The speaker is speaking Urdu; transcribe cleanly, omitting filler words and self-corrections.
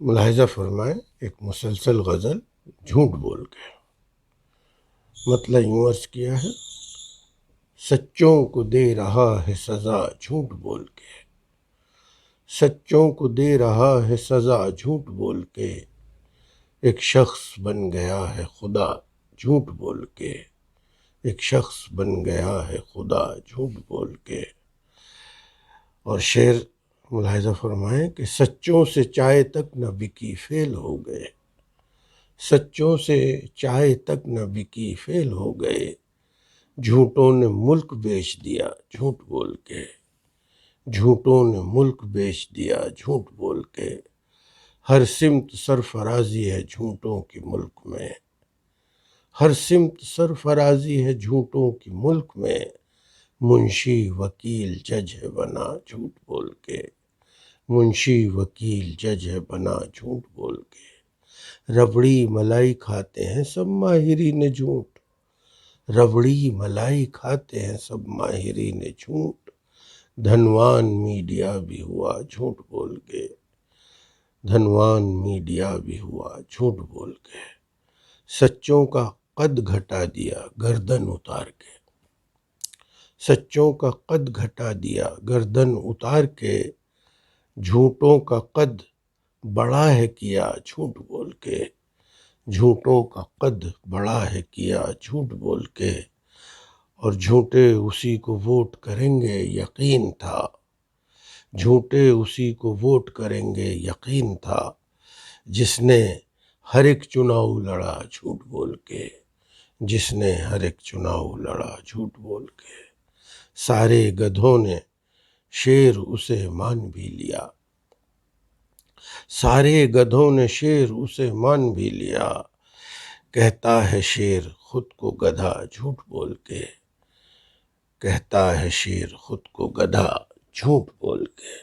ملاحظہ فرمائیں، ایک مسلسل غزل جھوٹ بول کے، مطلب یوں عرض کیا ہے، سچوں کو دے رہا ہے سزا جھوٹ بول کے، سچوں کو دے رہا ہے سزا جھوٹ بول کے، ایک شخص بن گیا ہے خدا جھوٹ بول کے، ایک شخص بن گیا ہے خدا جھوٹ بول کے۔ اور شعر ملاحظہ فرمائیں کہ سچوں سے چائے تک نہ بکی فیل ہو گئے، سچوں سے چائے تک نہ بکی فیل ہو گئے، جھوٹوں نے ملک بیچ دیا جھوٹ بول کے، جھوٹوں نے ملک بیچ دیا جھوٹ بول کے، ہر سمت سرفرازی ہے جھوٹوں کی ملک میں، ہر سمت سرفرازی ہے جھوٹوں کی ملک میں، منشی وکیل جج ہے بنا جھوٹ بول کے، منشی وکیل جج ہے بنا جھوٹ بول کے، ربڑی ملائی کھاتے ہیں سب ماہرین جھوٹ، ربڑی ملائی کھاتے ہیں سب ماہرین جھوٹ، دھنوان میڈیا بھی ہوا جھوٹ بول کے، دھنوان میڈیا بھی ہوا جھوٹ بول کے، سچوں کا قد گھٹا دیا گردن اتار کے، سچوں کا قد گھٹا دیا گردن اتار کے، جھوٹوں کا قد بڑا ہے کیا جھوٹ بول کے، جھوٹوں کا قد بڑا ہے کیا جھوٹ بول کے، اور جھوٹے اسی کو ووٹ کریں گے یقین تھا، جھوٹے اسی کو ووٹ کریں گے یقین تھا، جس نے ہر ایک چناؤ لڑا جھوٹ بول کے، جس نے ہر ایک چناؤ لڑا جھوٹ بول کے، سارے گدھوں نے شیر اسے مان بھی لیا، سارے گدھوں نے شیر اسے مان بھی لیا، کہتا ہے شیر خود کو گدھا جھوٹ بول کے، کہتا ہے شیر خود کو گدھا جھوٹ بول کے۔